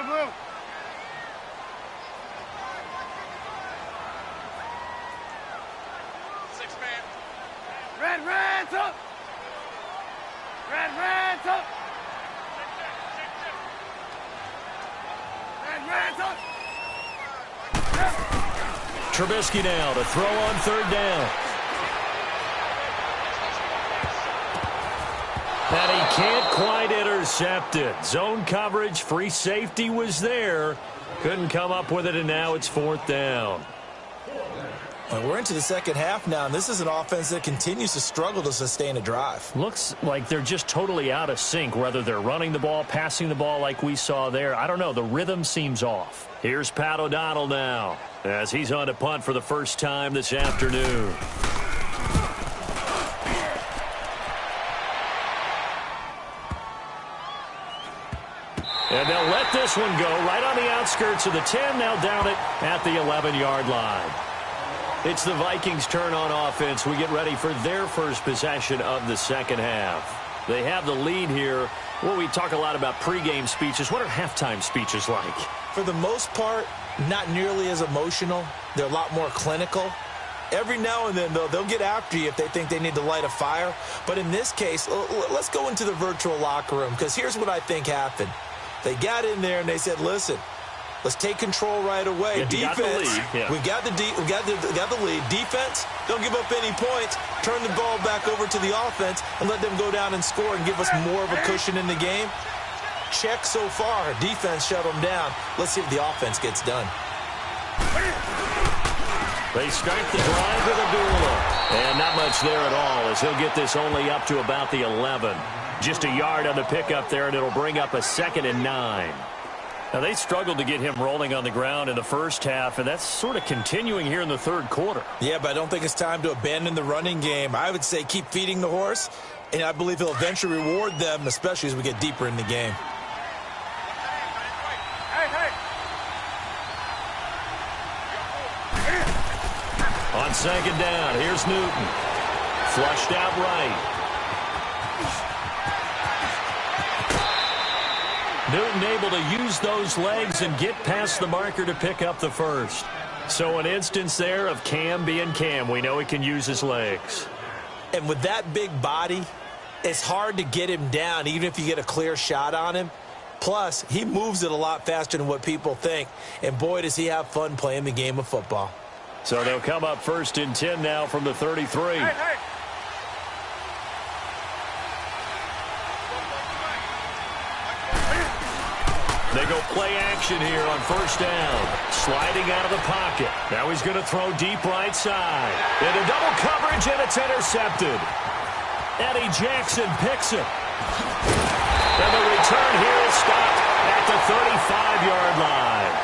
Blue. Red's up! Red's up! Red's up! Trubisky now to throw on third down. And he can't quite intercept it. Zone coverage, free safety was there. Couldn't come up with it, and now it's fourth down. Well, we're into the second half now, and this is an offense that continues to struggle to sustain a drive. Looks like they're just totally out of sync, whether they're running the ball, passing the ball like we saw there. I don't know. The rhythm seems off. Here's Pat O'Donnell now as he's on to punt for the first time this afternoon. And they'll let this one go right on the outskirts of the 10. They'll down it at the 11-yard line. It's the Vikings' turn on offense. We get ready for their first possession of the second half. They have the lead here. Well, we talk a lot about pregame speeches. What are halftime speeches like? For the most part, not nearly as emotional. They're a lot more clinical. Every now and then, though, they'll get after you if they think they need to light a fire. But in this case, let's go into the virtual locker room, because here's what I think happened. They got in there and they said, listen, let's take control right away. Yeah, defense, we got the lead. Defense, don't give up any points. Turn the ball back over to the offense and let them go down and score and give us more of a cushion in the game. Check so far. Defense shut them down. Let's see if the offense gets done. They start the drive with Abdullah. And not much there at all, as he'll get this only up to about the 11. Just a yard on the pickup there, and it'll bring up a 2nd and 9. Now, they struggled to get him rolling on the ground in the first half, and that's sort of continuing here in the third quarter. Yeah, but I don't think it's time to abandon the running game. I would say keep feeding the horse, and I believe he'll eventually reward them, especially as we get deeper in the game. On second down, here's Newton. Flushed out right. Newton able to use those legs and get past the marker to pick up the first. So an instance there of Cam being Cam. We know he can use his legs. And with that big body, it's hard to get him down, even if you get a clear shot on him. Plus, he moves it a lot faster than what people think. And boy, does he have fun playing the game of football. So they'll come up 1st and 10 now from the 33. They go play action here on 1st down. Sliding out of the pocket. Now he's going to throw deep right side. Into double coverage, and it's intercepted. Eddie Jackson picks it. And the return here is stopped at the 35-yard line.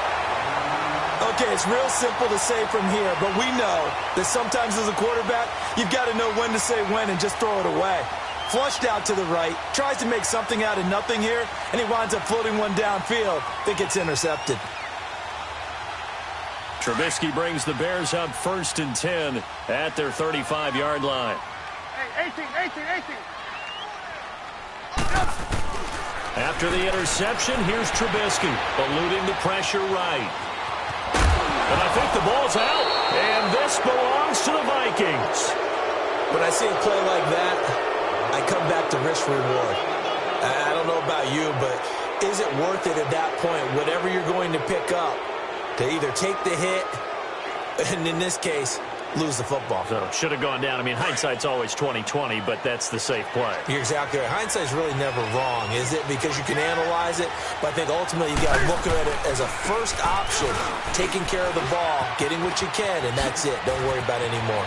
Okay, it's real simple to say from here, but we know that sometimes as a quarterback, you've got to know when to say when and just throw it away. Flushed out to the right, tries to make something out of nothing here, and he winds up floating one downfield that gets intercepted. Trubisky brings the Bears up 1st and 10 at their 35-yard line. Hey, 18. After the interception, here's Trubisky, eluding the pressure right. And I think the ball's out, and this belongs to the Vikings. When I see a play like that, I come back to risk reward. I don't know about you, but is it worth it at that point, whatever you're going to pick up, to either take the hit, and in this case, lose the football? So should have gone down. I mean, hindsight's always 20/20, but that's the safe play. You're exactly right. Hindsight's really never wrong, is it? Because you can analyze it, but I think ultimately you got to look at it as a first option, taking care of the ball, getting what you can, and that's it. Don't worry about it anymore.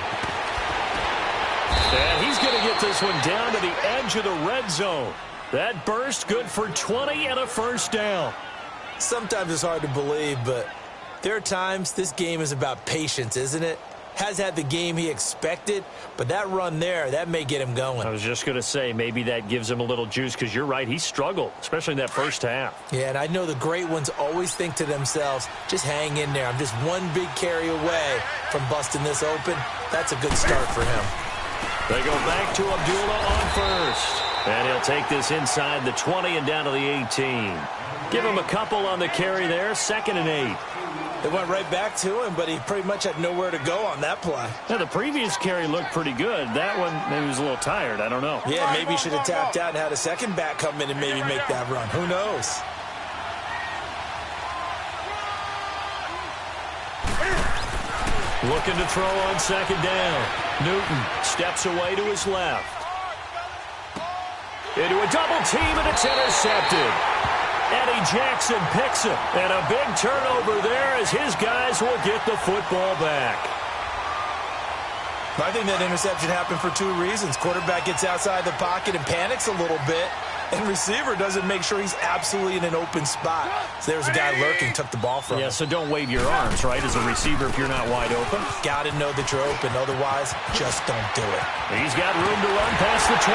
And he's going to get this one down to the edge of the red zone. That burst good for 20 and a 1st down. Sometimes it's hard to believe, but there are times this game is about patience, isn't it? Has had the game he expected, but that run there, that may get him going. I was just going to say, maybe that gives him a little juice, because you're right, he struggled, especially in that first half. Yeah, and I know the great ones always think to themselves, just hang in there. I'm just one big carry away from busting this open. That's a good start for him. They go back to Abdullah on 1st. And he'll take this inside the 20 and down to the 18. Give him a couple on the carry there, 2nd and 8. They went right back to him, but he pretty much had nowhere to go on that play. Now, the previous carry looked pretty good. That one, maybe he was a little tired. I don't know. Yeah, maybe he should have tapped out and had a second back come in and maybe make that run. Who knows? Looking to throw on 2nd down. Newton steps away to his left. Into a double team, and it's intercepted. Eddie Jackson picks him, and a big turnover there as his guys will get the football back. I think that interception happened for 2 reasons. Quarterback gets outside the pocket and panics a little bit, and receiver doesn't make sure he's absolutely in an open spot. So there's a guy lurking, took the ball from him. Yeah, so don't wave your arms, right, as a receiver if you're not wide open. Got to know that you're open. Otherwise, just don't do it. He's got room to run past the 20.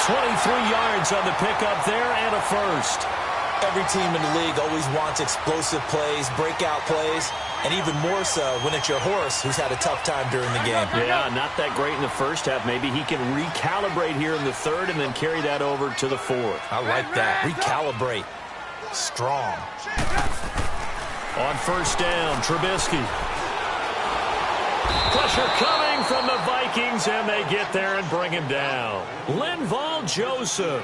23 yards on the pickup there and a first. Every team in the league always wants explosive plays, breakout plays, and even more so when it's your horse who's had a tough time during the game. Yeah, not that great in the first half. Maybe he can recalibrate here in the 3rd and then carry that over to the 4th. I like that. Recalibrate. Strong. On 1st down, Trubisky. Pressure coming from the Vikings, and they get there and bring him down. Linval Joseph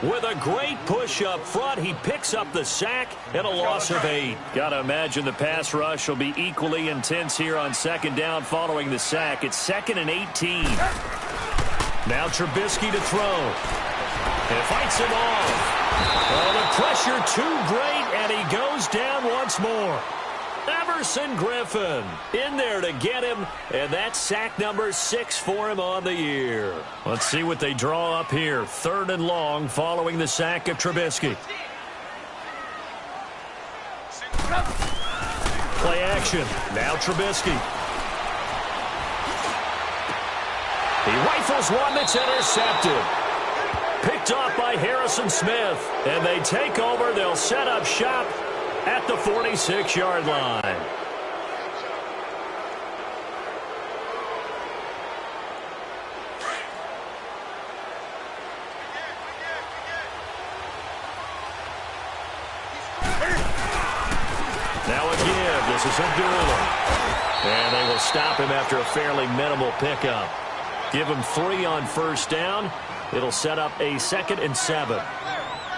with a great push up front. He picks up the sack and a loss of 8. Got to imagine the pass rush will be equally intense here on 2nd down following the sack. It's 2nd and 18. Now Trubisky to throw. And fights him off. Oh, the pressure too great, and he goes down once more. Everson Griffin in there to get him, and that's sack number 6 for him on the year. Let's see what they draw up here. 3rd and long following the sack of Trubisky. Play action. Now Trubisky. He rifles one that's intercepted. Picked off by Harrison Smith, and they take over. They'll set up shop at the 46-yard line. Now a give. This is Abdullah. And they will stop him after a fairly minimal pickup. Give him 3 on 1st down. It'll set up a 2nd and 7.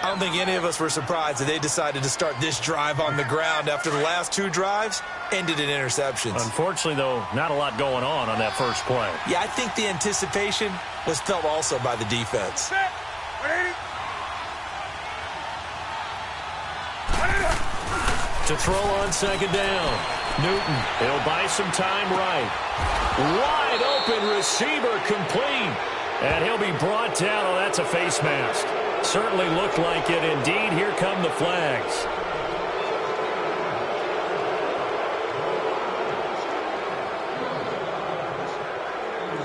I don't think any of us were surprised that they decided to start this drive on the ground after the last 2 drives ended in interceptions. Unfortunately, though, not a lot going on that first play. Yeah, I think the anticipation was felt also by the defense. To throw on 2nd down. Newton, he'll buy some time right. Wide open receiver complete. And he'll be brought down. Oh, that's a face mask. Certainly looked like it. Indeed, here come the flags.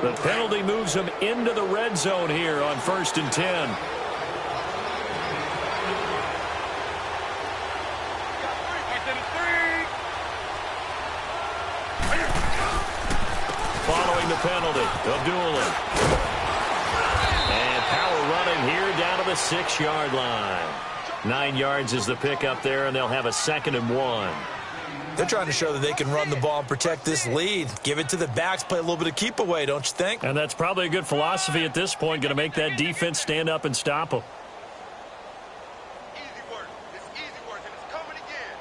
The penalty moves him into the red zone here on 1st and 10. Following the penalty, Abdullah. And power running here down to the 6-yard line. 9 yards is the pickup there, and they'll have a 2nd and 1. They're trying to show that they can run the ball and protect this lead. Give it to the backs, play a little bit of keep away, don't you think? And that's probably a good philosophy at this point, going to make that defense stand up and stop them. Easy work. It's easy work, and it's coming again.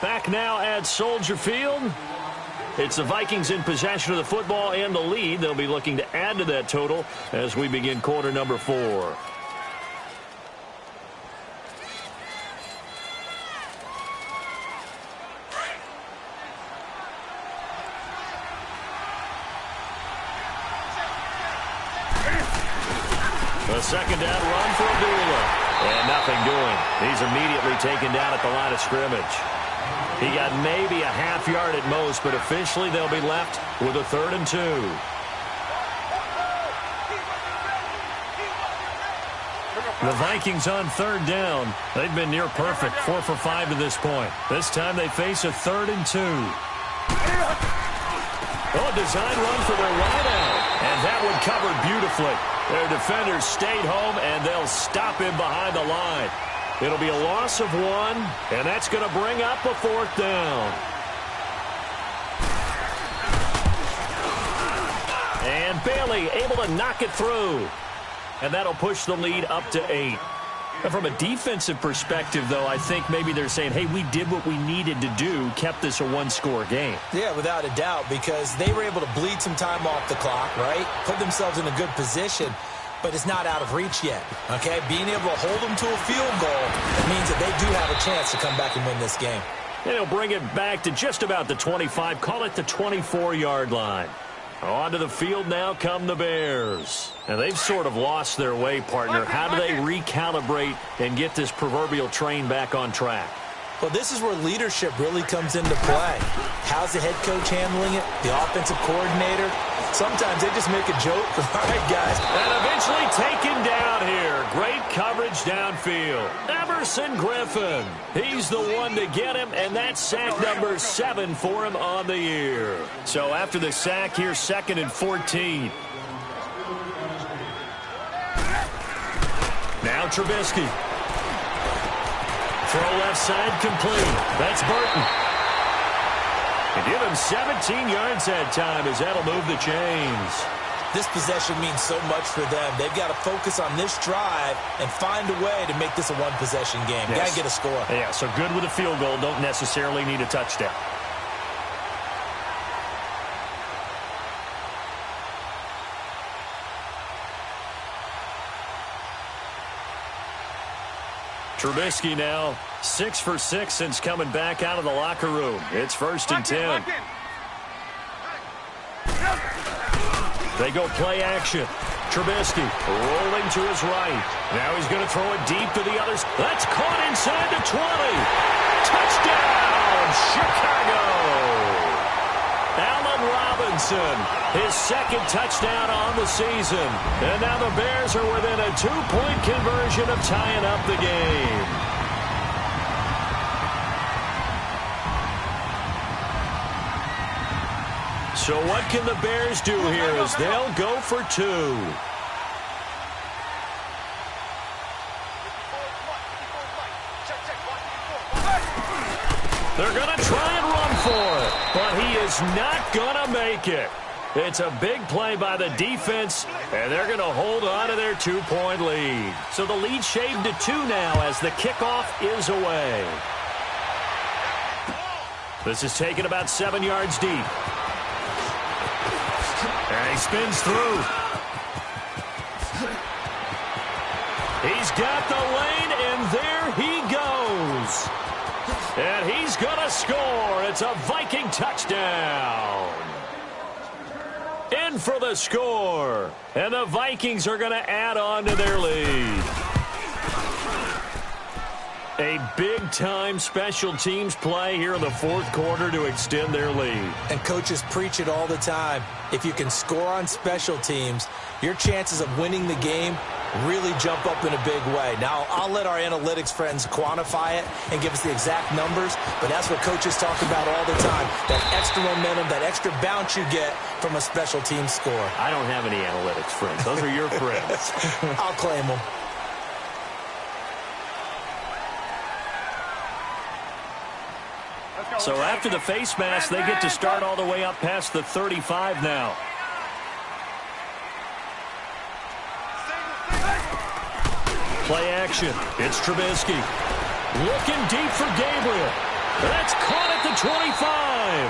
Back now at Soldier Field. It's the Vikings in possession of the football and the lead. They'll be looking to add to that total as we begin quarter number 4. A 2nd down run for Abdullah. And nothing doing. He's immediately taken down at the line of scrimmage. He got maybe a half yard at most, but officially they'll be left with a 3rd and 2. The Vikings on 3rd down. They've been near perfect, 4 for 5 to this point. This time they face a 3rd and 2. Oh, a design run for their wideout. And that one covered beautifully. Their defenders stayed home, and they'll stop him behind the line. It'll be a loss of 1, and that's going to bring up a 4th down. And Bailey able to knock it through. And that'll push the lead up to 8. And from a defensive perspective, though, I think maybe they're saying, hey, we did what we needed to do, kept this a 1-score game. Yeah, without a doubt, because they were able to bleed some time off the clock, right? Put themselves in a good position, but it's not out of reach yet, okay? Being able to hold them to a field goal means that they do have a chance to come back and win this game. And he'll bring it back to just about the 25, call it the 24-yard line. Onto the field now come the Bears. And they've sort of lost their way, partner. How do they recalibrate and get this proverbial train back on track? Well, this is where leadership really comes into play. How's the head coach handling it? The offensive coordinator? Sometimes they just make a joke. All right, guys. And eventually taken down here. Great coverage downfield. Everson Griffin. He's the one to get him, and that's sack number 7 for him on the year. So after the sack, here's 2nd and 14. Now Trubisky. Throw left side complete. That's Burton. And give him 17 yards that time as that'll move the chains. This possession means so much for them. They've got to focus on this drive and find a way to make this a one-possession game. Yes. Got to get a score. Yeah, so good with a field goal. Don't necessarily need a touchdown. Trubisky now 6 for 6 since coming back out of the locker room. It's 1st and 10. They go play action. Trubisky rolling to his right. Now he's going to throw it deep to the others. That's caught inside the 20. Touchdown, Chicago. Allen Robinson, his 2nd touchdown on the season. And now the Bears are within a 2-point conversion of tying up the game. So what can the Bears do here as they'll go for 2? They're going to try and run for it, but he is not going to make it. It's a big play by the defense, and they're going to hold on to their 2-point lead. So the lead shaved to 2 now as the kickoff is away. This is taken about 7 yards deep. And he spins through. He's got the lane, and there he goes. And he's going to score. It's a Viking touchdown. In for the score. And the Vikings are going to add on to their lead. A big-time special teams play here in the 4th quarter to extend their lead. And coaches preach it all the time. If you can score on special teams, your chances of winning the game really jump up in a big way. Now, I'll let our analytics friends quantify it and give us the exact numbers, but that's what coaches talk about all the time, that extra momentum, that extra bounce you get from a special team score. I don't have any analytics friends. Those are your friends. I'll claim them. So after the face mask, they get to start all the way up past the 35 now. Play action. It's Trubisky. Looking deep for Gabriel. That's caught at the 25.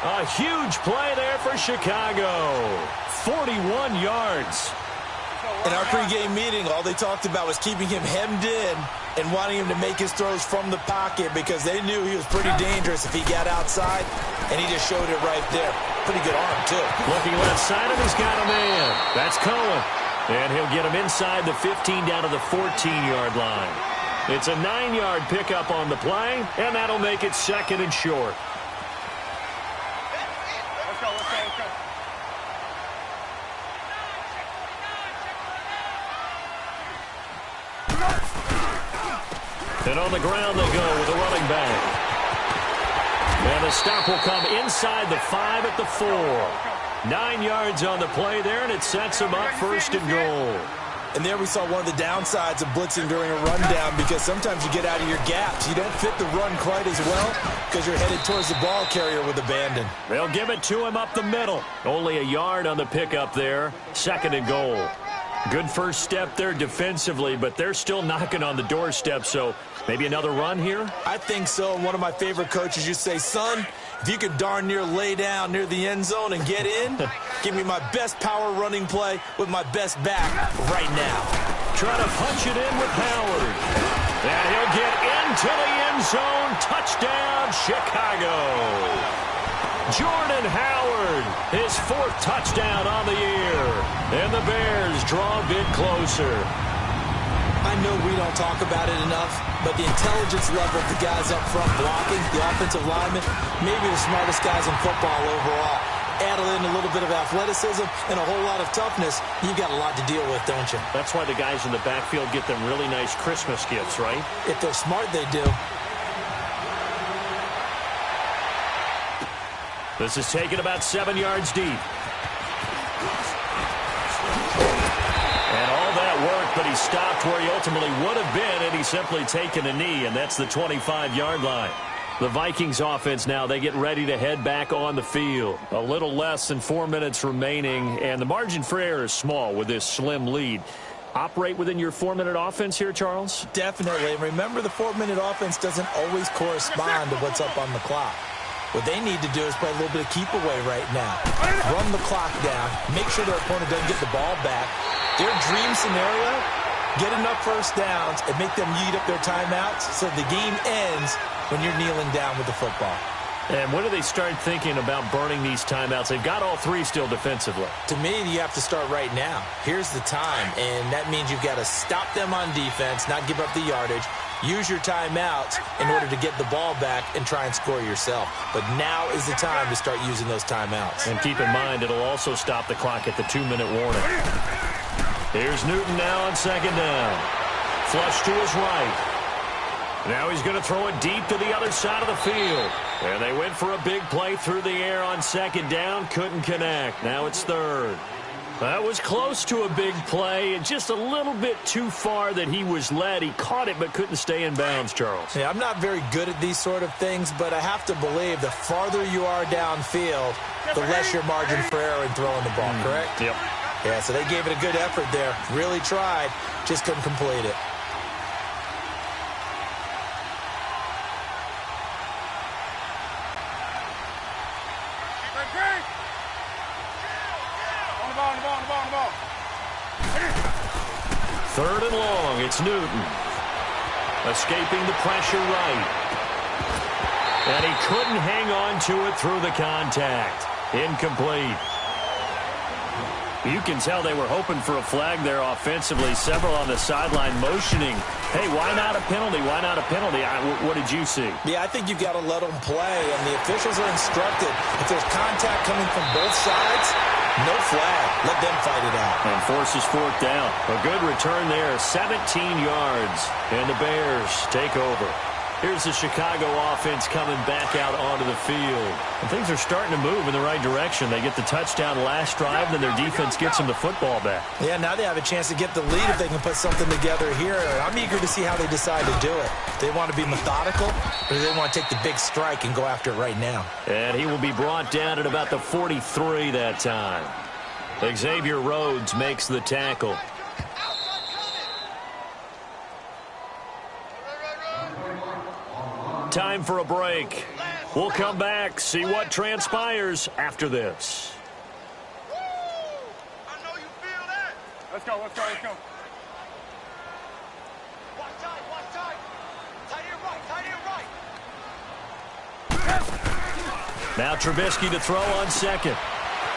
A huge play there for Chicago. 41 yards. In our pregame meeting, all they talked about was keeping him hemmed in and wanting him to make his throws from the pocket because they knew he was pretty dangerous if he got outside, and he just showed it right there. Pretty good arm, too. Looking left side, and he's got a man. That's Cohen. And he'll get him inside the 15 down to the 14-yard line. It's a 9-yard pickup on the play, and that'll make it 2nd and short. Let's go. And on the ground they go with a running back. And the stop will come inside the 5 at the 4. 9 yards on the play there, and it sets him up first and goal. And there we saw one of the downsides of blitzing during a rundown, because sometimes you get out of your gaps. You don't fit the run quite as well because you're headed towards the ball carrier with abandon. They'll give it to him up the middle. Only a yard on the pickup there. Second and goal. Good first step there defensively, but they're still knocking on the doorstep, so maybe another run here? I think so. One of my favorite coaches used to say, son, if you could darn near lay down near the end zone and get in, give me my best power running play with my best back right now. Try to punch it in with Howard. And he'll get into the end zone. Touchdown, Chicago. Jordan Howard, his 4th touchdown on the year. And the Bears draw a bit closer. I know we don't talk about it enough, but the intelligence level of the guys up front blocking, the offensive linemen, maybe the smartest guys in football overall. Add in a little bit of athleticism and a whole lot of toughness, you've got a lot to deal with, don't you? That's why the guys in the backfield get them really nice Christmas gifts, right? If they're smart, they do. This is taken about 7 yards deep. And all that work, but he stopped where he ultimately would have been, and he's simply taken a knee, and that's the 25-yard line. The Vikings offense now, they get ready to head back on the field. A little less than 4 minutes remaining, and the margin for error is small with this slim lead. Operate within your 4-minute offense here, Charles? Definitely. Remember, the 4-minute offense doesn't always correspond to what's up on the clock. What they need to do is play a little bit of keep away right now. Run the clock down. Make sure their opponent doesn't get the ball back. Their dream scenario, get enough first downs and make them eat up their timeouts so the game ends when you're kneeling down with the football. And when do they start thinking about burning these timeouts? They've got all 3 still defensively. To me, you have to start right now. Here's the time, and that means you've got to stop them on defense, not give up the yardage. Use your timeouts in order to get the ball back and try and score yourself. But now is the time to start using those timeouts. And keep in mind, it'll also stop the clock at the 2-minute warning. Here's Newton now on second down. Flush to his right. Now he's going to throw it deep to the other side of the field. And they went for a big play through the air on second down. Couldn't connect. Now it's third. That was close to a big play, and just a little bit too far that he was led. He caught it but couldn't stay in bounds, Charles. Yeah, I'm not very good at these sort of things, but I have to believe the farther you are downfield, the less your margin for error in throwing the ball, correct? Yep. Yeah, so they gave it a good effort there. Really tried, just couldn't complete it. Third and long, it's Newton. Escaping the pressure right. And he couldn't hang on to it through the contact. Incomplete. You can tell they were hoping for a flag there offensively. Several on the sideline motioning. Hey, why not a penalty? Why not a penalty? What did you see? Yeah, I think you've got to let them play, and the officials are instructed. If there's contact coming from both sides, no flag. Let them fight it out. And forces 4th down. A good return there, 17 yards. And the Bears take over. Here's the Chicago offense coming back out onto the field. And things are starting to move in the right direction. They get the touchdown last drive, then their defense gets them the football back. Yeah, now they have a chance to get the lead if they can put something together here. I'm eager to see how they decide to do it. They want to be methodical, or do they want to take the big strike and go after it right now? And he will be brought down at about the 43 that time. Xavier Rhodes makes the tackle. Time for a break. We'll come back, see what transpires after this. Woo! I know you feel that. Let's go, let's go, let's go. Watch tight. Tight end right. Now Trubisky to throw on second.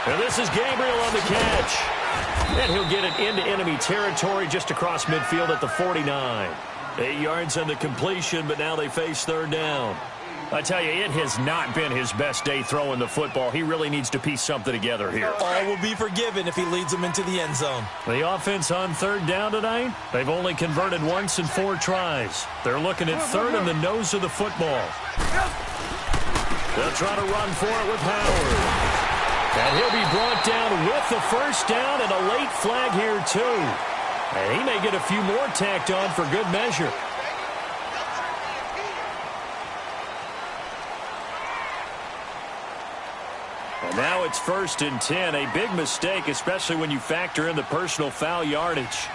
And this is Gabriel on the catch. And he'll get it into enemy territory just across midfield at the 49. 8 yards on the completion, but now they face third down. I tell you, it has not been his best day throwing the football. He really needs to piece something together here. All will be forgiven if he leads them into the end zone. The offense on third down tonight, they've only converted once in 4 tries. They're looking at third in the nose of the football. They'll try to run for it with Howard. And And he'll be brought down with the first down and a late flag here, too. And he may get a few more tacked on for good measure. And now it's 1st and 10. A big mistake, especially when you factor in the personal foul yardage.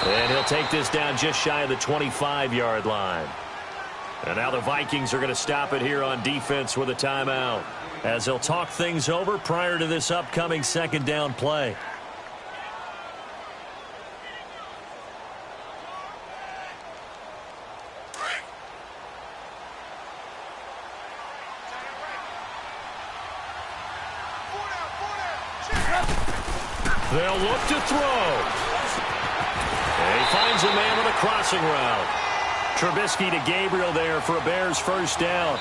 And he'll take this down just shy of the 25-yard line. And now the Vikings are going to stop it here on defense with a timeout, as they'll talk things over prior to this upcoming second down play. They'll look to throw. And he finds a man with a crossing route. Trubisky to Gabriel there for a Bears first down.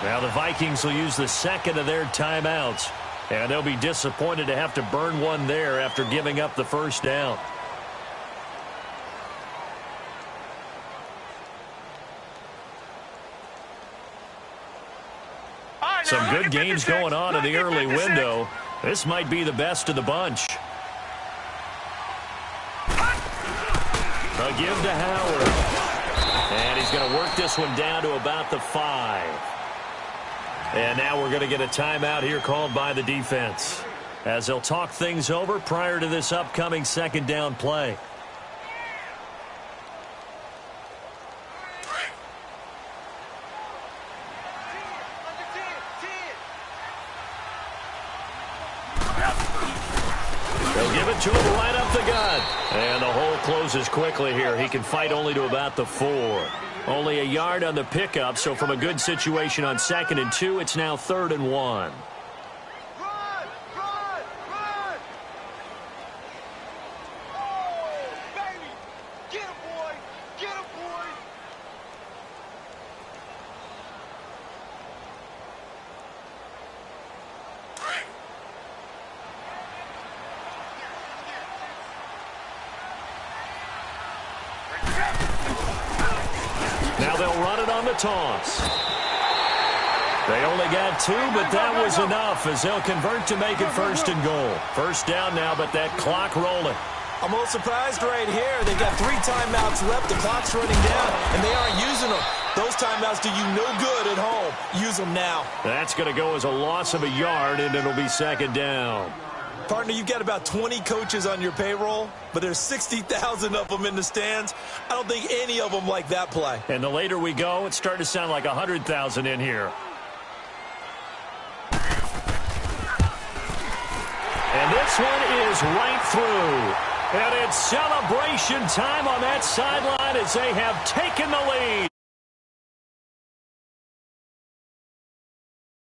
Now the Vikings will use the second of their timeouts, and they'll be disappointed to have to burn one there after giving up the first down. Some good games going on in the early window. This might be the best of the bunch. A give to Howard. And he's going to work this one down to about the 5. And now we're going to get a timeout here called by the defense, as they'll talk things over prior to this upcoming second down play. They'll give it to him right up the gut. And the hole closes quickly here. He can fight only to about the 4. Only a yard on the pickup, so from a good situation on 2nd and 2, it's now 3rd and 1. Now they'll run it on the toss. They only got 2, but that was enough as they'll convert to make it 1st and goal. First down now, but that clock rolling. I'm a little surprised right here. They've got 3 timeouts left. The clock's running down, and they aren't using them. Those timeouts do you no good at home. Use them now. That's going to go as a loss of a yard, and it'll be 2nd down. Partner, you've got about 20 coaches on your payroll, but there's 60,000 of them in the stands. I don't think any of them like that play. And the later we go, it's starting to sound like 100,000 in here. And this one is right through. And it's celebration time on that sideline as they have taken the lead.